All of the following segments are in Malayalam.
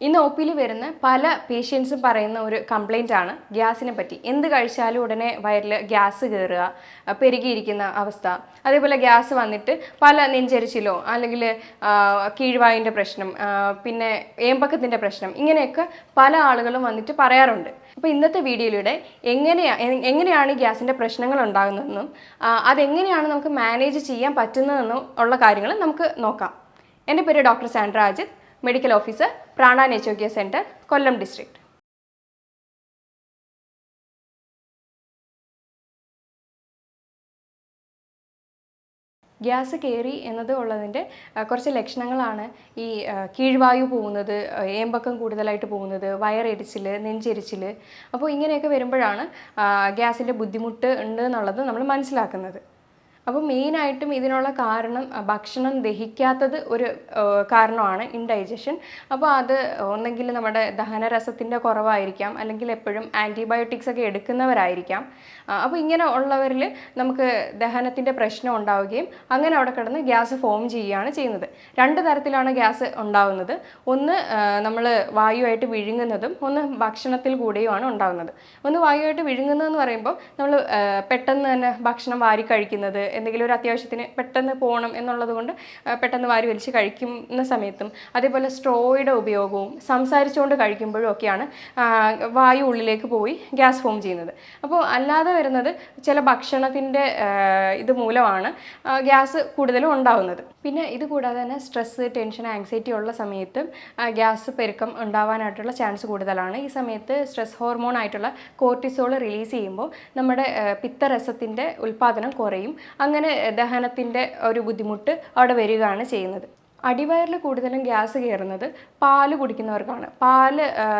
ഇന്ന് ഒ പിയിൽ വരുന്ന പല പേഷ്യൻസും പറയുന്ന ഒരു കംപ്ലൈൻ്റ് ആണ് ഗ്യാസിനെ പറ്റി. എന്ത് കഴിച്ചാലും ഉടനെ വയറിൽ ഗ്യാസ് കയറുക, പെരുകിയിരിക്കുന്ന അവസ്ഥ, അതേപോലെ ഗ്യാസ് വന്നിട്ട് പല നെഞ്ചരിച്ചിലോ അല്ലെങ്കിൽ കീഴ്വായുവിൻ്റെ പ്രശ്നം, പിന്നെ ഏമ്പക്കത്തിൻ്റെ പ്രശ്നം, ഇങ്ങനെയൊക്കെ പല ആളുകളും വന്നിട്ട് പറയാറുണ്ട്. അപ്പോൾ ഇന്നത്തെ വീഡിയോയിലൂടെ എങ്ങനെയാണ് ഈ ഗ്യാസിൻ്റെ പ്രശ്നങ്ങൾ ഉണ്ടാകുന്നതെന്നും അതെങ്ങനെയാണ് നമുക്ക് മാനേജ് ചെയ്യാൻ പറ്റുന്നതെന്നും ഉള്ള കാര്യങ്ങൾ നമുക്ക് നോക്കാം. എൻ്റെ പേര് doctor Sandra Ajith, medical officer, Prana nature care centre, Kollam district. Gas കയറി എന്നത് ഉള്ളതിൻ്റെ കുറച്ച് ലക്ഷണങ്ങളാണ് ഈ കീഴ്വായു പോകുന്നത്, ഏമ്പക്കം കൂടുതലായിട്ട് പോകുന്നത്, വയറെരിച്ചിൽ, നെഞ്ചെരിച്ചിൽ. അപ്പോൾ ഇങ്ങനെയൊക്കെ വരുമ്പോഴാണ് ഗ്യാസിൻ്റെ ബുദ്ധിമുട്ട് ഉണ്ട് എന്നുള്ളത് നമ്മൾ മനസ്സിലാക്കുന്നത്. അപ്പോൾ മെയിനായിട്ടും ഇതിനുള്ള കാരണം ഭക്ഷണം ദഹിക്കാത്തത് ഒരു കാരണമാണ്, ഇൻഡൈജഷൻ. അപ്പോൾ അത് ഒന്നെങ്കിൽ നമ്മുടെ ദഹനരസത്തിൻ്റെ കുറവായിരിക്കാം, അല്ലെങ്കിൽ എപ്പോഴും ആൻറ്റിബയോട്ടിക്സ് ഒക്കെ എടുക്കുന്നവരായിരിക്കാം. അപ്പോൾ ഇങ്ങനെ ഉള്ളവരിൽ നമുക്ക് ദഹനത്തിൻ്റെ പ്രശ്നം ഉണ്ടാവുകയും അങ്ങനെ അവിടെ കിടന്ന് ഗ്യാസ് ഫോം ചെയ്യുകയാണ് ചെയ്യുന്നത്. രണ്ട് തരത്തിലാണ് ഗ്യാസ് ഉണ്ടാവുന്നത്. ഒന്ന് നമ്മൾ വായുവായിട്ട് വിഴുങ്ങുന്നതും ഒന്ന് ഭക്ഷണത്തിൽ കൂടെയുമാണ് ഉണ്ടാകുന്നത്. ഒന്ന് വായുവായിട്ട് വിഴുങ്ങുന്നതെന്ന് പറയുമ്പോൾ നമ്മൾ പെട്ടെന്ന് തന്നെ ഭക്ഷണം വാരി കഴിക്കുന്നത്, എന്തെങ്കിലും ഒരു അത്യാവശ്യത്തിന് പെട്ടെന്ന് പോകണം എന്നുള്ളത് കൊണ്ട് പെട്ടെന്ന് വാരി വലിച്ച് കഴിക്കുന്ന സമയത്തും, അതേപോലെ സ്ട്രോയുടെ ഉപയോഗവും സംസാരിച്ചുകൊണ്ട് കഴിക്കുമ്പോഴും ഒക്കെയാണ് വായു ഉള്ളിലേക്ക് പോയി ഗ്യാസ് ഫോം ചെയ്യുന്നത്. അപ്പോൾ അല്ലാതെ വരുന്നത് ചില ഭക്ഷണത്തിൻ്റെ ഇത് മൂലമാണ് ഗ്യാസ് കൂടുതലും ഉണ്ടാവുന്നത്. പിന്നെ ഇത് കൂടാതെ തന്നെ സ്ട്രെസ്സ്, ടെൻഷൻ, ആങ്സൈറ്റി ഉള്ള സമയത്ത് ഗ്യാസ് പെരുക്കം ഉണ്ടാവാനായിട്ടുള്ള ചാൻസ് കൂടുതലാണ്. ഈ സമയത്ത് സ്ട്രെസ് ഹോർമോൺ ആയിട്ടുള്ള കോർട്ടിസോൾ റിലീസ് ചെയ്യുമ്പോൾ നമ്മുടെ പിത്തരസത്തിൻ്റെ ഉൽപ്പാദനം കുറയും. അങ്ങനെ ദഹനത്തിൻ്റെ ഒരു ബുദ്ധിമുട്ട് അവിടെ വരികയാണ് ചെയ്യുന്നത്. അടിവയറിൽ കൂടുതലും ഗ്യാസ് കയറുന്നത് പാല് കുടിക്കുന്നവർക്കാണ്.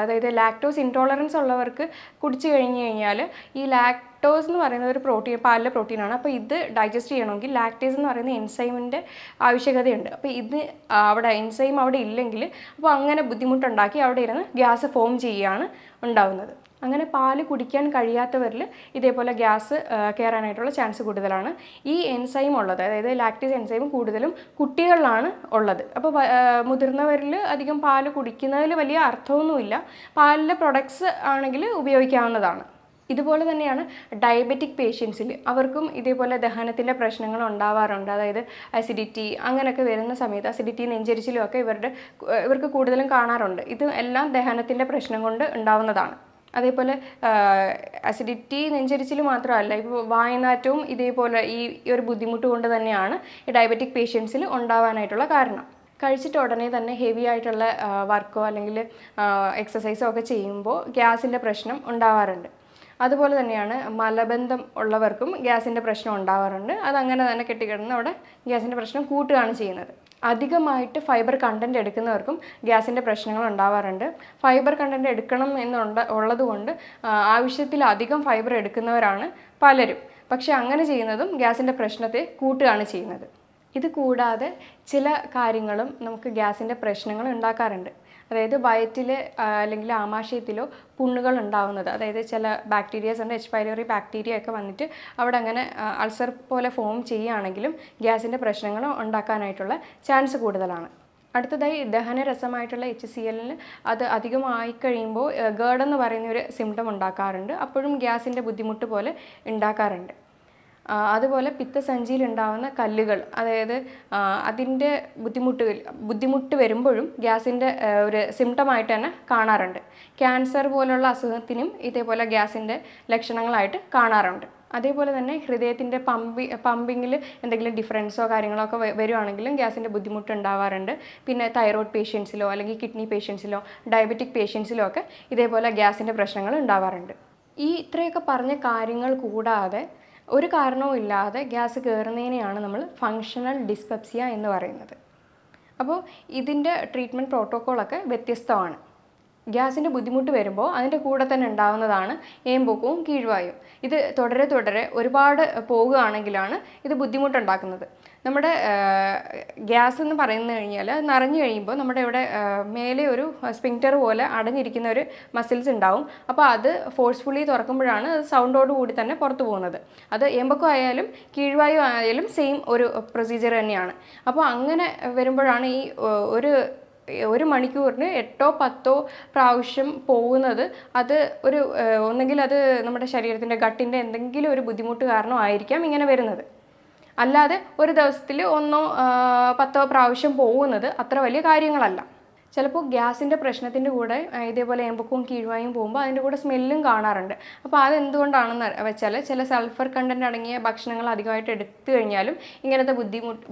അതായത് ലാക്ടോസ് ഇൻടോളറൻസ് ഉള്ളവർക്ക് കുടിച്ചു കഴിഞ്ഞ് കഴിഞ്ഞാൽ ഈ ലാക്ടോസ് എന്ന് പറയുന്നത് ഒരു പ്രോട്ടീൻ, പാലിലെ പ്രോട്ടീനാണ്. അപ്പോൾ ഇത് ഡൈജസ്റ്റ് ചെയ്യണമെങ്കിൽ ലാക്ടേസ് എന്ന് പറയുന്ന എൻസൈമിൻ്റെ ആവശ്യകതയുണ്ട്. അപ്പോൾ ഇത് അവിടെ എൻസൈം അവിടെ ഇല്ലെങ്കിൽ അപ്പോൾ അങ്ങനെ ബുദ്ധിമുട്ടുണ്ടാക്കി അവിടെ ഇരുന്ന് ഗ്യാസ് ഫോം ചെയ്യുകയാണ് ഉണ്ടാവുന്നത്. അങ്ങനെ പാല് കുടിക്കാൻ കഴിയാത്തവരിൽ ഇതേപോലെ ഗ്യാസ് കയറാനായിട്ടുള്ള ചാൻസ് കൂടുതലാണ്. ഈ എൻസൈം ഉള്ളത്, അതായത് ലാക്ടേസ് എൻസൈം കൂടുതലും കുട്ടികളിലാണ് ഉള്ളത്. അപ്പോൾ മുതിർന്നവരിൽ അധികം പാല് കുടിക്കുന്നതിൽ വലിയ അർത്ഥമൊന്നുമില്ല. പാലിലെ പ്രൊഡക്ട്സ് ആണെങ്കിൽ ഉപയോഗിക്കാവുന്നതാണ്. ഇതുപോലെ തന്നെയാണ് ഡയബറ്റിക് പേഷ്യൻസിൽ, അവർക്കും ഇതേപോലെ ദഹനത്തിൻ്റെ പ്രശ്നങ്ങൾ ഉണ്ടാവാറുണ്ട്. അതായത് അസിഡിറ്റി അങ്ങനെയൊക്കെ വരുന്ന സമയത്ത് അസിഡിറ്റി, നെഞ്ചരിച്ചിലും ഒക്കെ ഇവർക്ക് കൂടുതലും കാണാറുണ്ട്. ഇത് എല്ലാം ദഹനത്തിൻ്റെ പ്രശ്നം കൊണ്ട് ഉണ്ടാവുന്നതാണ്. അതേപോലെ അസിഡിറ്റി, നെഞ്ചരിച്ചിൽ മാത്രമല്ല, ഇപ്പോൾ വായനാറ്റവും ഇതേപോലെ ഈ ഒരു ബുദ്ധിമുട്ട് കൊണ്ട് തന്നെയാണ് ഈ ഡയബറ്റിക് പേഷ്യൻസിൽ ഉണ്ടാവാനായിട്ടുള്ള കാരണം. കഴിച്ചിട്ട് ഉടനെ തന്നെ ഹെവി ആയിട്ടുള്ള വർക്കോ അല്ലെങ്കിൽ എക്സസൈസോ ഒക്കെ ചെയ്യുമ്പോൾ ഗ്യാസിൻ്റെ പ്രശ്നം ഉണ്ടാവാറുണ്ട്. അതുപോലെ തന്നെയാണ് മലബന്ധം ഉള്ളവർക്കും ഗ്യാസിൻ്റെ പ്രശ്നം ഉണ്ടാവാറുണ്ട്. അതങ്ങനെ തന്നെ കെട്ടിക്കിടന്ന് അവിടെ ഗ്യാസിൻ്റെ പ്രശ്നം കൂട്ടുകയാണ് ചെയ്യുന്നത്. അധികമായിട്ട് ഫൈബർ കണ്ടൻറ്റ് എടുക്കുന്നവർക്കും ഗ്യാസിൻ്റെ പ്രശ്നങ്ങൾ ഉണ്ടാവാറുണ്ട്. ഫൈബർ കണ്ടൻറ്റ് എടുക്കണം ഉള്ളതുകൊണ്ട് ആവശ്യത്തിലധികം ഫൈബർ എടുക്കുന്നവരാണ് പലരും. പക്ഷേ അങ്ങനെ ചെയ്യുന്നതും ഗ്യാസിൻ്റെ പ്രശ്നത്തെ കൂട്ടുകയാണ് ചെയ്യുന്നത്. ഇത് കൂടാതെ ചില കാര്യങ്ങളും നമുക്ക് ഗ്യാസിൻ്റെ പ്രശ്നങ്ങൾ ഉണ്ടാക്കാറുണ്ട്. അതായത് വയറ്റിൽ അല്ലെങ്കിൽ ആമാശയത്തിലോ പുണ്ണുകൾ ഉണ്ടാവുന്നത്, അതായത് ചില ബാക്ടീരിയാസ് ഉണ്ട്, എച്ച് പൈലോറി ബാക്ടീരിയ ഒക്കെ വന്നിട്ട് അവിടെ അങ്ങനെ അൾസർ പോലെ ഫോം ചെയ്യുകയാണെങ്കിലും ഗ്യാസിൻ്റെ പ്രശ്നങ്ങൾ ഉണ്ടാക്കാനായിട്ടുള്ള ചാൻസ് കൂടുതലാണ്. അടുത്തതായി ദഹനരസമായിട്ടുള്ള HCl അത് അധികമായി കഴിയുമ്പോൾ ഗേർഡ് എന്ന് പറയുന്ന ഒരു സിംറ്റം ഉണ്ടാക്കാറുണ്ട്. അപ്പോഴും ഗ്യാസിൻ്റെ ബുദ്ധിമുട്ട് പോലെ ഉണ്ടാക്കാറുണ്ട്. അതുപോലെ പിത്തസഞ്ചിയിൽ ഉണ്ടാകുന്ന കല്ലുകൾ, അതായത് അതിൻ്റെ ബുദ്ധിമുട്ട് വരുമ്പോഴും ഗ്യാസിൻ്റെ ഒരു സിംറ്റമായിട്ട് തന്നെ കാണാറുണ്ട്. ക്യാൻസർ പോലുള്ള അസുഖത്തിനും ഇതേപോലെ ഗ്യാസിൻ്റെ ലക്ഷണങ്ങളായിട്ട് കാണാറുണ്ട്. അതേപോലെ തന്നെ ഹൃദയത്തിൻ്റെ പമ്പിങ്ങിൽ എന്തെങ്കിലും ഡിഫറൻസോ കാര്യങ്ങളോ ഒക്കെ വരുവാണെങ്കിലും ഗ്യാസിൻ്റെ ബുദ്ധിമുട്ട് ഉണ്ടാവാറുണ്ട്. പിന്നെ തൈറോയ്ഡ് പേഷ്യൻസിലോ അല്ലെങ്കിൽ കിഡ്നി പേഷ്യൻസിലോ ഡയബറ്റിക് പേഷ്യൻസിലോ ഒക്കെ ഇതേപോലെ ഗ്യാസിൻ്റെ പ്രശ്നങ്ങൾ ഉണ്ടാവാറുണ്ട്. ഇത്രയൊക്കെ പറഞ്ഞ കാര്യങ്ങൾ കൂടാതെ ഒരു കാരണവും ഇല്ലാതെ ഗ്യാസ് കയറുന്നതിനെയാണ് നമ്മൾ ഫങ്ഷണൽ ഡിസ്പെപ്സിയ എന്ന് പറയുന്നത്. അപ്പോൾ ഇതിൻ്റെ ട്രീറ്റ്മെൻറ്റ് പ്രോട്ടോക്കോളൊക്കെ വ്യത്യസ്തമാണ്. ഗ്യാസിൻ്റെ ബുദ്ധിമുട്ട് വരുമ്പോൾ അതിൻ്റെ കൂടെ തന്നെ ഉണ്ടാകുന്നതാണ് ഏമ്പൊക്കവും കീഴ്വായും. ഇത് തുടരെ ഒരുപാട് പോകുകയാണെങ്കിലാണ് ഇത് ബുദ്ധിമുട്ടുണ്ടാക്കുന്നത്. നമ്മുടെ ഗ്യാസ് എന്ന് പറയുന്നു കഴിഞ്ഞാൽ നിറഞ്ഞു കഴിയുമ്പോൾ നമ്മുടെ ഇവിടെ മേലെ ഒരു സ്പിങ്ക്റ്റർ പോലെ അടഞ്ഞിരിക്കുന്ന ഒരു മസിൽസ് ഉണ്ടാവും. അപ്പോൾ അത് ഫോഴ്സ്ഫുള്ളി തുറക്കുമ്പോഴാണ് അത് സൗണ്ടോട് കൂടി തന്നെ പുറത്തു പോകുന്നത്. അത് ഏമ്പക്കം ആയാലും കീഴ്വായു ആയാലും സെയിം ഒരു പ്രൊസീജിയർ തന്നെയാണ്. അപ്പോൾ അങ്ങനെ വരുമ്പോഴാണ് ഈ ഒരു ഒരു മണിക്കൂറിന് 8-10 പ്രാവശ്യം പോകുന്നത് അത് ഒരു ഒന്നെങ്കിൽ അത് നമ്മുടെ ശരീരത്തിൻ്റെ ഗട്ടിൻ്റെ എന്തെങ്കിലും ഒരു ബുദ്ധിമുട്ട് കാരണമായിരിക്കാം ഇങ്ങനെ വരുന്നത്. അല്ലാതെ ഒരു ദിവസത്തിൽ 1-10 പ്രാവശ്യം പോകുന്നത് അത്ര വലിയ കാര്യങ്ങളല്ല. ചിലപ്പോൾ ഗ്യാസിൻ്റെ പ്രശ്നത്തിൻ്റെ കൂടെ ഇതേപോലെ ഏമ്പക്കവും കീഴ്വായും പോകുമ്പോൾ അതിൻ്റെ കൂടെ സ്മെല്ലും കാണാറുണ്ട്. അപ്പോൾ അതെന്തുകൊണ്ടാണെന്ന് വെച്ചാൽ ചില സൾഫർ കണ്ടൻറ്റ് അടങ്ങിയ ഭക്ഷണങ്ങൾ അധികമായിട്ട് എടുത്തു കഴിഞ്ഞാലും ഇങ്ങനത്തെ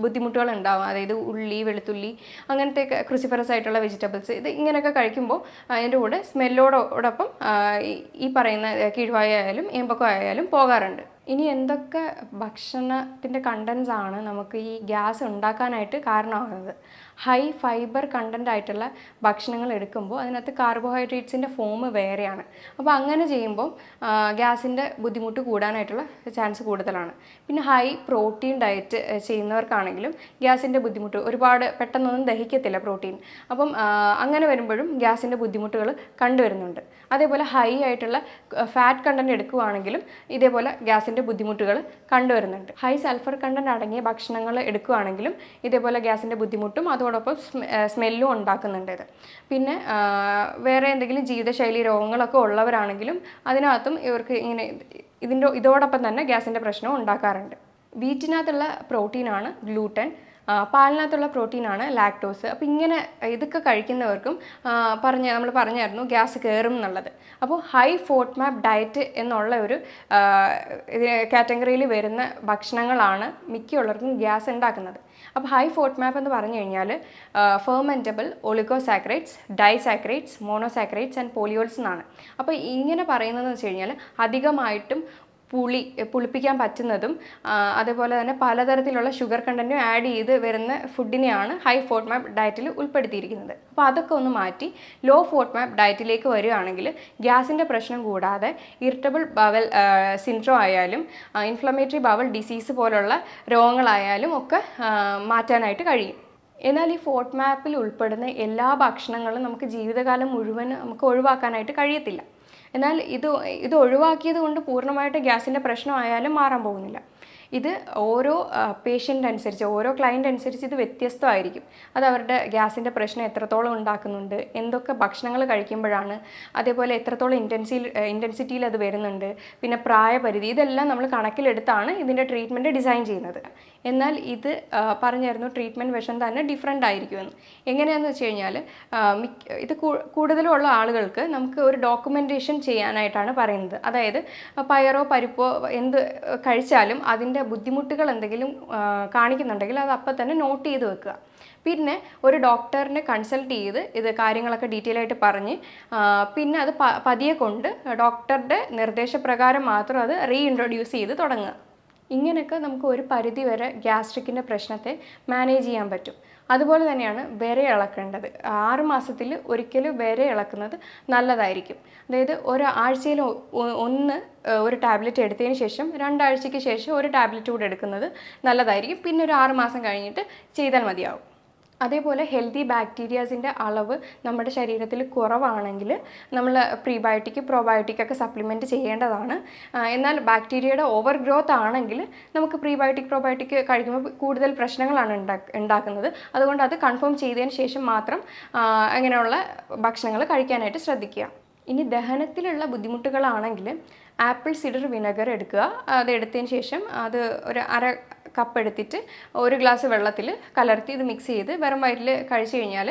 ബുദ്ധിമുട്ടുകൾ ഉണ്ടാകും. അതായത് ഉള്ളി, വെളുത്തുള്ളി, അങ്ങനത്തെ ക്രൂസിഫറസ് ആയിട്ടുള്ള വെജിറ്റബിൾസ് ഇത് ഇങ്ങനെയൊക്കെ കഴിക്കുമ്പോൾ അതിൻ്റെ കൂടെ സ്മെല്ലോടൊപ്പം ഈ പറയുന്ന കീഴ്വായ ആയാലും ഏമ്പക്കം ആയാലും പോകാറുണ്ട്. ഇനി എന്തൊക്കെ ഭക്ഷണത്തിൻ്റെ കണ്ടൻസ് ആണ് നമുക്ക് ഈ ഗ്യാസ് ഉണ്ടാക്കാനായിട്ട് കാരണമാകുന്നത്? ഹൈ ഫൈബർ കണ്ടൻ്റ് ആയിട്ടുള്ള ഭക്ഷണങ്ങൾ എടുക്കുമ്പോൾ അതിനകത്ത് കാർബോഹൈഡ്രേറ്റ്സിൻ്റെ ഫോം വേറെയാണ്. അപ്പോൾ അങ്ങനെ ചെയ്യുമ്പോൾ ഗ്യാസിൻ്റെ ബുദ്ധിമുട്ട് കൂടാനായിട്ടുള്ള ചാൻസ് കൂടുതലാണ്. പിന്നെ ഹൈ പ്രോട്ടീൻ ഡയറ്റ് ചെയ്യുന്നവർക്കാണെങ്കിലും ഗ്യാസിൻ്റെ ബുദ്ധിമുട്ട് ഒരുപാട് പെട്ടെന്നൊന്നും ദഹിക്കത്തില്ല പ്രോട്ടീൻ. അപ്പം അങ്ങനെ വരുമ്പോഴും ഗ്യാസിൻ്റെ ബുദ്ധിമുട്ടുകൾ കണ്ടുവരുന്നുണ്ട്. അതേപോലെ ഹൈ ആയിട്ടുള്ള ഫാറ്റ് കണ്ടൻറ്റ് എടുക്കുകയാണെങ്കിലും ഇതേപോലെ ഗ്യാസിൻ്റെ ബുദ്ധിമുട്ടുകൾ കണ്ടുവരുന്നുണ്ട്. ഹൈ സൾഫർ കണ്ടൻറ്റ് അടങ്ങിയ ഭക്ഷണങ്ങൾ എടുക്കുകയാണെങ്കിലും ഇതേപോലെ ഗ്യാസിൻ്റെ ബുദ്ധിമുട്ടും അതോടൊപ്പം സ്മെല്ലും ഉണ്ടാക്കുന്നുണ്ട് ഇത്. പിന്നെ വേറെ എന്തെങ്കിലും ജീവിതശൈലി രോഗങ്ങളൊക്കെ ഉള്ളവരാണെങ്കിലും അതിനകത്തും ഇവർക്ക് ഇങ്ങനെ ഇതോടൊപ്പം തന്നെ ഗ്യാസിൻ്റെ പ്രശ്നവും ഉണ്ടാക്കാറുണ്ട്. വീറ്റിനകത്തുള്ള പ്രോട്ടീനാണ് ഗ്ലൂട്ടൻ, പാലിനകത്തുള്ള പ്രോട്ടീനാണ് ലാക്ടോസ്. അപ്പോൾ ഇങ്ങനെ ഇതൊക്കെ കഴിക്കുന്നവർക്കും നമ്മൾ പറഞ്ഞായിരുന്നു ഗ്യാസ് കയറും എന്നുള്ളത്. അപ്പോൾ ഹൈ ഫോഡ്മാപ്പ് ഡയറ്റ് എന്നുള്ള ഒരു കാറ്റഗറിയിൽ വരുന്ന ഭക്ഷണങ്ങളാണ് മിക്കുള്ളവർക്കും ഗ്യാസ് ഉണ്ടാക്കുന്നത്. അപ്പോൾ ഹൈ ഫോഡ്മാപ്പ് എന്ന് പറഞ്ഞു കഴിഞ്ഞാൽ ഫെർമെൻറ്റബിൾ ഒളിഗോസാക്കറൈഡ്സ്, ഡൈസാക്കറൈഡ്സ്, മോണോസാക്കറൈഡ്സ് ആൻഡ് പോളിയോൾസ് എന്നാണ്. അപ്പോൾ ഇങ്ങനെ പറയുന്നതെന്ന് വെച്ച് കഴിഞ്ഞാൽ അധികമായിട്ടും പുളിപ്പിക്കാൻ പറ്റുന്നതും അതേപോലെ തന്നെ പലതരത്തിലുള്ള ഷുഗർ കണ്ടൻറ്റും ആഡ് ചെയ്ത് വരുന്ന ഫുഡിനെയാണ് ഹൈ ഫോഡ്മാപ്പ് ഡയറ്റിൽ ഉൾപ്പെടുത്തിയിരിക്കുന്നത്. അപ്പോൾ അതൊക്കെ ഒന്ന് മാറ്റി ലോ ഫോഡ്മാപ്പ് ഡയറ്റിലേക്ക് വരികയാണെങ്കിൽ ഗ്യാസിൻ്റെ പ്രശ്നം കൂടാതെ ഇറിറ്റബിൾ ബവൽ സിൻഡ്രോം ആയാലും ഇൻഫ്ലമേറ്ററി ബവൽ ഡിസീസ് പോലുള്ള രോഗങ്ങളായാലും ഒക്കെ മാറ്റാനായിട്ട് കഴിയും. എന്നാൽ ഈ ഫോഡ്മാപ്പിൽ ഉൾപ്പെടുന്ന എല്ലാ ഭക്ഷണങ്ങളും നമുക്ക് ജീവിതകാലം മുഴുവൻ നമുക്ക് ഒഴിവാക്കാനായിട്ട് കഴിയത്തില്ല. എന്നാൽ ഇത് ഒഴിവാക്കിയത് കൊണ്ട് പൂർണ്ണമായിട്ട് ഗ്യാസിൻ്റെ പ്രശ്നമായാലും മാറാൻ പോകുന്നില്ല. ഇത് ഓരോ പേഷ്യൻ്റ് അനുസരിച്ച്, ഓരോ ക്ലയൻ്റ് അനുസരിച്ച് ഇത് വ്യത്യസ്തമായിരിക്കും. അത് അവരുടെ ഗ്യാസിൻ്റെ പ്രശ്നം എത്രത്തോളം ഉണ്ടാക്കുന്നുണ്ട്, എന്തൊക്കെ ഭക്ഷണങ്ങൾ കഴിക്കുമ്പോഴാണ്, അതേപോലെ എത്രത്തോളം ഇൻറ്റൻസിറ്റിയിൽ അത് വരുന്നുണ്ട്, പിന്നെ പ്രായപരിധി, ഇതെല്ലാം നമ്മൾ കണക്കിലെടുത്താണ് ഇതിൻ്റെ ട്രീറ്റ്മെൻറ്റ് ഡിസൈൻ ചെയ്യുന്നത്. എന്നാൽ ഇത് പറഞ്ഞായിരുന്നു ട്രീറ്റ്മെൻറ്റ് വശം തന്നെ ഡിഫറെൻ്റ് ആയിരിക്കുമെന്ന്. എങ്ങനെയാണെന്ന് വെച്ച് കഴിഞ്ഞാൽ ഇത് കൂടുതലുള്ള ആളുകൾക്ക് നമുക്ക് ഒരു ഡോക്യുമെൻറ്റേഷൻ ചെയ്യാനായിട്ടാണ് പറയുന്നത്. അതായത് പയറോ പരിപ്പോ എന്ത് കഴിച്ചാലും അതിൻ്റെ ബുദ്ധിമുട്ടുകൾ എന്തെങ്കിലും കാണിക്കുന്നുണ്ടെങ്കിൽ അത് അപ്പം തന്നെ നോട്ട് ചെയ്ത് വെക്കുക. പിന്നെ ഒരു ഡോക്ടറിനെ കൺസൾട്ട് ചെയ്ത് ഇത് കാര്യങ്ങളൊക്കെ ഡീറ്റെയിൽ ആയിട്ട് പറഞ്ഞ് പിന്നെ അത് പതിയെ കൊണ്ട് ഡോക്ടറുടെ നിർദ്ദേശപ്രകാരം മാത്രം അത് റീഇൻട്രൊഡ്യൂസ് ചെയ്ത് തുടങ്ങുക. ഇങ്ങനെയൊക്കെ നമുക്ക് ഒരു പരിധി വരെ ഗ്യാസ്ട്രിക്കിൻ്റെ പ്രശ്നത്തെ മാനേജ് ചെയ്യാൻ പറ്റും. അതുപോലെ തന്നെയാണ് വിര ഇളക്കേണ്ടത്. 6 മാസത്തിൽ ഒരിക്കൽ വിര ഇളക്കുന്നത് നല്ലതായിരിക്കും. അതായത് ഒരാഴ്ചയിൽ ഒരു ടാബ്ലറ്റ് എടുത്തതിന് ശേഷം 2 ആഴ്ചയ്ക്ക് ശേഷം ഒരു ടാബ്ലറ്റ് കൂടെ എടുക്കുന്നത് നല്ലതായിരിക്കും. പിന്നെ ഒരു 6 മാസം കഴിഞ്ഞിട്ട് ചെയ്താൽ മതിയാവും. അതേപോലെ ഹെൽത്തി ബാക്ടീരിയാസിൻ്റെ അളവ് നമ്മുടെ ശരീരത്തിൽ കുറവാണെങ്കിൽ നമ്മൾ പ്രീബയോട്ടിക് പ്രോബയോട്ടിക് ഒക്കെ സപ്ലിമെൻറ്റ് ചെയ്യേണ്ടതാണ്. എന്നാൽ ബാക്ടീരിയയുടെ ഓവർ ഗ്രോത്ത് ആണെങ്കിൽ നമുക്ക് പ്രീബയോട്ടിക് പ്രോബയോട്ടിക് കഴിക്കുമ്പോൾ കൂടുതൽ പ്രശ്നങ്ങളാണ് ഉണ്ടാക്കുന്നത്. അതുകൊണ്ട് അത് കൺഫേം ചെയ്തതിന് ശേഷം മാത്രം അങ്ങനെയുള്ള ഭക്ഷണങ്ങൾ കഴിക്കാനായിട്ട് ശ്രദ്ധിക്കുക. ഇനി ദഹനത്തിലുള്ള ബുദ്ധിമുട്ടുകളാണെങ്കിൽ ആപ്പിൾ സിഡർ വിനെഗർ എടുക്കുക. അത് എടുത്തതിന് ശേഷം അത് ഒരു 1/2 കപ്പ് എടുത്തിട്ട് 1 ഗ്ലാസ് വെള്ളത്തിൽ കലർത്തി ഇത് മിക്സ് ചെയ്ത് വെറും വയറ്റിൽ കഴിച്ചു കഴിഞ്ഞാൽ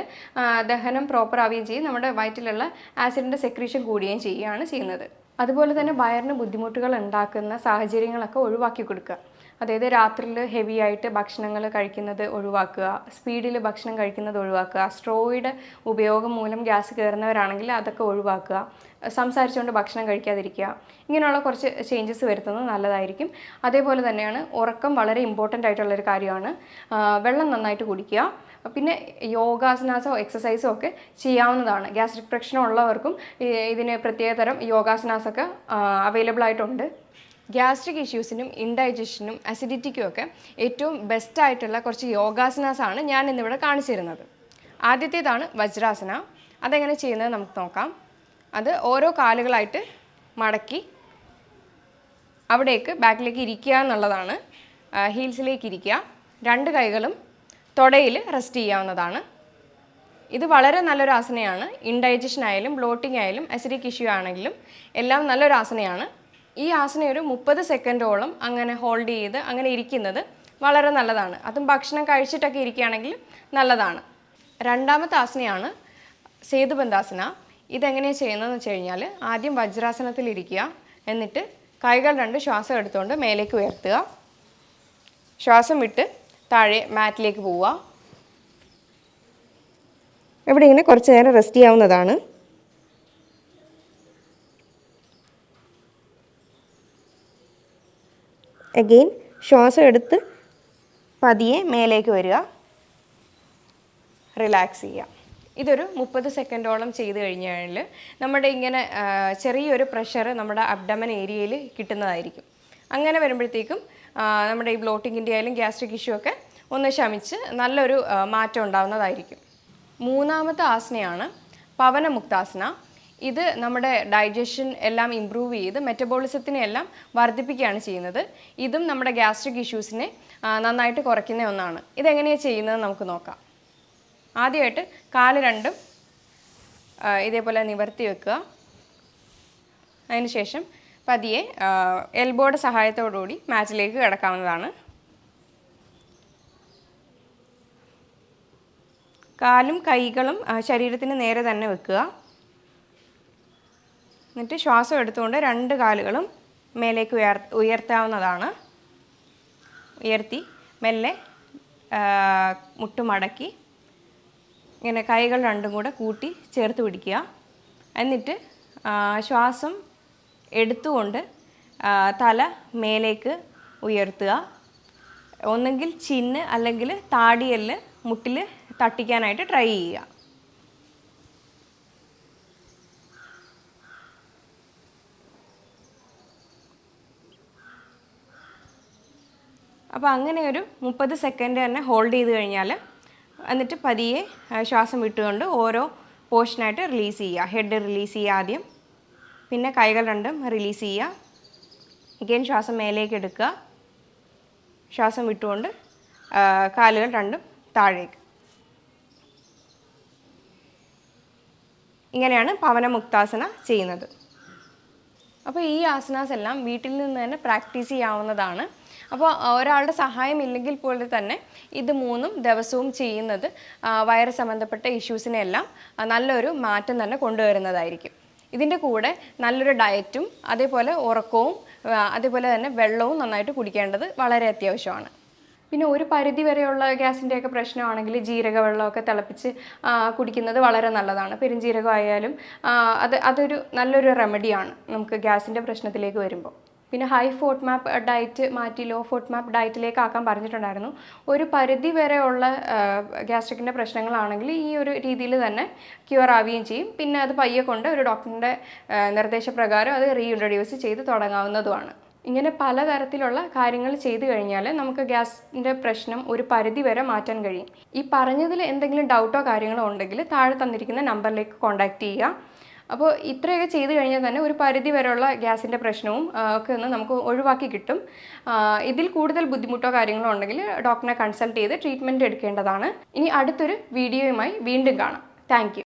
ദഹനം പ്രോപ്പർ ആവുകയും ചെയ്യും, നമ്മുടെ വയറ്റിലുള്ള ആസിഡിൻ്റെ സെക്രീഷൻ കൂടുകയും ചെയ്യുകയാണ് ചെയ്യുന്നത്. അതുപോലെ തന്നെ വയറിന് ബുദ്ധിമുട്ടുകൾ ഉണ്ടാക്കുന്ന സാഹചര്യങ്ങളൊക്കെ ഒഴിവാക്കി കൊടുക്കുക. അതായത് രാത്രിയിൽ ഹെവി ആയിട്ട് ഭക്ഷണങ്ങൾ കഴിക്കുന്നത് ഒഴിവാക്കുക, സ്പീഡിൽ ഭക്ഷണം കഴിക്കുന്നത് ഒഴിവാക്കുക, സ്ട്രോയുടെ ഉപയോഗം മൂലം ഗ്യാസ് കയറുന്നവരാണെങ്കിൽ അതൊക്കെ ഒഴിവാക്കുക, സംസാരിച്ചുകൊണ്ട് ഭക്ഷണം കഴിക്കാതിരിക്കുക. ഇങ്ങനെയുള്ള കുറച്ച് ചേഞ്ചസ് വരുത്തുന്നത് നല്ലതായിരിക്കും. അതേപോലെ തന്നെയാണ് ഉറക്കം വളരെ ഇമ്പോർട്ടൻ്റ് ആയിട്ടുള്ളൊരു കാര്യമാണ്. വെള്ളം നന്നായിട്ട് കുടിക്കുക. പിന്നെ യോഗാസനാസോ എക്സസൈസോ ഒക്കെ ചെയ്യാവുന്നതാണ്. ഗ്യാസ്ട്രിക് പ്രശ്നമുള്ളവർക്കും ഇതിന് പ്രത്യേകതരം യോഗാസനാസൊക്കെ അവൈലബിൾ ആയിട്ടുണ്ട്. ഗ്യാസ്ട്രിക് ഇഷ്യൂസിനും ഇൻഡൈജഷനും അസിഡിറ്റിക്കും ഒക്കെ ഏറ്റവും ബെസ്റ്റായിട്ടുള്ള കുറച്ച് യോഗാസനാസാണ് ഞാൻ ഇന്നിവിടെ കാണിച്ചു തരുന്നത്. ആദ്യത്തേതാണ് വജ്രാസന. അതെങ്ങനെ ചെയ്യുന്നത് നമുക്ക് നോക്കാം. അത് ഓരോ കാലുകളായിട്ട് മടക്കി അവിടേക്ക് ബാക്കിലേക്ക് ഇരിക്കുക എന്നുള്ളതാണ്. ഹീൽസിലേക്ക് ഇരിക്കുക. 2 കൈകളും തൊടയിൽ റെസ്റ്റ് ചെയ്യാവുന്നതാണ്. ഇത് വളരെ നല്ലൊരു ആസനയാണ്. ഇൻഡൈജഷൻ ആയാലും ബ്ലോട്ടിംഗ് ആയാലും അസിഡിക് ഇഷ്യൂ ആണെങ്കിലും എല്ലാം നല്ലൊരു ആസനയാണ്. ഈ ആസന ഒരു 30 സെക്കൻഡോളം അങ്ങനെ ഹോൾഡ് ചെയ്ത് അങ്ങനെ ഇരിക്കുന്നത് വളരെ നല്ലതാണ്. അതും ഭക്ഷണം കഴിച്ചിട്ടൊക്കെ ഇരിക്കുകയാണെങ്കിൽ നല്ലതാണ്. രണ്ടാമത്തെ ആസനയാണ് സേതുബന്ധാസന. ഇതെങ്ങനെയാണ് ചെയ്യുന്നതെന്ന് വെച്ച് കഴിഞ്ഞാൽ ആദ്യം വജ്രാസനത്തിൽ ഇരിക്കുക, എന്നിട്ട് കൈകൾ രണ്ട് ശ്വാസം എടുത്തുകൊണ്ട് മേലേക്ക് ഉയർത്തുക, ശ്വാസം വിട്ട് താഴെ മാറ്റിലേക്ക് പോവുക. ഇവിടെ ഇങ്ങനെ കുറച്ച് നേരം റെസ്റ്റ് ചെയ്യാവുന്നതാണ്. അഗെയിൻ ശ്വാസം എടുത്ത് പതിയെ മേലേക്ക് വരിക, റിലാക്സ് ചെയ്യുക. ഇതൊരു 30 സെക്കൻഡോളം ചെയ്ത് കഴിഞ്ഞാൽ നമ്മുടെ ഇങ്ങനെ ചെറിയൊരു പ്രഷർ നമ്മുടെ അബ്ഡമൻ ഏരിയയിൽ കിട്ടുന്നതായിരിക്കും. അങ്ങനെ വരുമ്പോഴത്തേക്കും നമ്മുടെ ഈ ബ്ലോട്ടിങ്ങിൻ്റെ ആയാലും ഗ്യാസ്ട്രിക് ഇഷ്യൂ ഒക്കെ ഒന്ന് ശമിച്ച് നല്ലൊരു മാറ്റം ഉണ്ടാകുന്നതായിരിക്കും. മൂന്നാമത്തെ ആസനയാണ് പവനമുക്താസന. ഇത് നമ്മുടെ ഡൈജഷൻ എല്ലാം ഇമ്പ്രൂവ് ചെയ്ത് മെറ്റബോളിസത്തിനെ എല്ലാം വർദ്ധിപ്പിക്കുകയാണ് ചെയ്യുന്നത്. ഇതും നമ്മുടെ ഗ്യാസ്ട്രിക് ഇഷ്യൂസിനെ നന്നായിട്ട് കുറയ്ക്കുന്ന ഒന്നാണ്. ഇതെങ്ങനെയാണ് ചെയ്യുന്നത് നമുക്ക് നോക്കാം. ആദ്യമായിട്ട് കാല് രണ്ടും ഇതേപോലെ നിവർത്തി വെക്കുക. അതിനുശേഷം പതിയെ എൽബോയുടെ സഹായത്തോടുകൂടി മാറ്റിലേക്ക് കിടക്കാവുന്നതാണ്. കാലും കൈകളും ശരീരത്തിന് നേരെ തന്നെ വെക്കുക. എന്നിട്ട് ശ്വാസം എടുത്തുകൊണ്ട് രണ്ട് കാലുകളും മേലേക്ക് ഉയർത്താവുന്നതാണ്. ഉയർത്തി മെല്ലെ മുട്ടുമടക്കി ഇങ്ങനെ കൈകൾ രണ്ടും കൂടെ കൂട്ടി ചേർത്ത് പിടിക്കുക. എന്നിട്ട് ശ്വാസം എടുത്തുകൊണ്ട് തല മേലേക്ക് ഉയർത്തുക. ഒന്നെങ്കിൽ ചിന്ന് അല്ലെങ്കിൽ താടിയെല്ല് മുട്ടിൽ തട്ടിക്കാനായിട്ട് ട്രൈ ചെയ്യുക. അപ്പോൾ അങ്ങനെ ഒരു 30 സെക്കൻഡ് തന്നെ ഹോൾഡ് ചെയ്ത് കഴിഞ്ഞാൽ എന്നിട്ട് പതിയെ ശ്വാസം വിട്ടുകൊണ്ട് ഓരോ പോർഷനായിട്ട് റിലീസ് ചെയ്യുക. ഹെഡ് റിലീസ് ചെയ്യുക ആദ്യം, പിന്നെ കൈകൾ രണ്ടും റിലീസ് ചെയ്യുക. അഗെയിൻ ശ്വാസം മേലേക്ക് എടുക്കുക, ശ്വാസം വിട്ടുകൊണ്ട് കാലുകൾ രണ്ടും താഴേക്ക്. ഇങ്ങനെയാണ് പവനമുക്താസന ചെയ്യുന്നത്. അപ്പോൾ ഈ ആസനാസ് എല്ലാം വീട്ടിൽ നിന്ന് തന്നെ പ്രാക്ടീസ് ചെയ്യാവുന്നതാണ്. അപ്പോൾ ഒരാളുടെ സഹായം ഇല്ലെങ്കിൽ പോലെ തന്നെ ഇത് മൂന്നും ദിവസവും ചെയ്യുന്നത് വയറ് സംബന്ധപ്പെട്ട ഇഷ്യൂസിനെല്ലാം നല്ലൊരു മാറ്റം തന്നെ കൊണ്ടുവരുന്നതായിരിക്കും. ഇതിൻ്റെ കൂടെ നല്ലൊരു ഡയറ്റും അതേപോലെ ഉറക്കവും അതേപോലെ തന്നെ വെള്ളവും നന്നായിട്ട് കുടിക്കേണ്ടത് വളരെ അത്യാവശ്യമാണ്. പിന്നെ ഒരു പരിധി വരെയുള്ള ഗ്യാസിൻ്റെയൊക്കെ പ്രശ്നമാണെങ്കിൽ ജീരക വെള്ളമൊക്കെ തിളപ്പിച്ച് കുടിക്കുന്നത് വളരെ നല്ലതാണ്. പെരുംജീരകം ആയാലും അതൊരു നല്ലൊരു റെമഡിയാണ് നമുക്ക് ഗ്യാസിൻ്റെ പ്രശ്നത്തിലേക്ക് വരുമ്പോൾ. പിന്നെ ഹൈ ഫോട്ട് മാപ്പ് ഡയറ്റ് മാറ്റി ലോ ഫോട്ട് മാപ്പ് ഡയറ്റിലേക്ക് ആക്കാൻ പറഞ്ഞിട്ടുണ്ടായിരുന്നു. ഒരു പരിധി വരെയുള്ള ഗ്യാസ്ട്രിക്കിൻ്റെ പ്രശ്നങ്ങളാണെങ്കിൽ ഈ ഒരു രീതിയിൽ തന്നെ ക്യൂർ ആവുകയും ചെയ്യും. പിന്നെ അത് പയ്യെ കൊണ്ട് ഒരു ഡോക്ടറിൻ്റെ നിർദ്ദേശപ്രകാരം അത് റീഇൻട്രൊഡ്യൂസ് ചെയ്ത് തുടങ്ങാവുന്നതുമാണ്. ഇങ്ങനെ പലതരത്തിലുള്ള കാര്യങ്ങൾ ചെയ്തു കഴിഞ്ഞാൽ നമുക്ക് ഗ്യാസിൻ്റെ പ്രശ്നം ഒരു പരിധി വരെ മാറ്റാൻ കഴിയും. ഈ പറഞ്ഞതിൽ എന്തെങ്കിലും ഡൗട്ടോ കാര്യങ്ങളോ ഉണ്ടെങ്കിൽ താഴെ തന്നിരിക്കുന്ന നമ്പറിലേക്ക് കോൺടാക്റ്റ് ചെയ്യുക. അപ്പോൾ ഇത്രയൊക്കെ ചെയ്ത് കഴിഞ്ഞാൽ തന്നെ ഒരു പരിധി വരെയുള്ള ഗ്യാസിൻ്റെ പ്രശ്നവും ഒക്കെ ഒന്ന് നമുക്ക് ഒഴിവാക്കി കിട്ടും. ഇതിൽ കൂടുതൽ ബുദ്ധിമുട്ടോ കാര്യങ്ങളോ ഉണ്ടെങ്കിൽ ഡോക്ടറിനെ കൺസൾട്ട് ചെയ്ത് ട്രീറ്റ്മെൻറ്റ് എടുക്കേണ്ടതാണ്. ഇനി അടുത്തൊരു വീഡിയോയുമായി വീണ്ടും കാണാം. Thank you.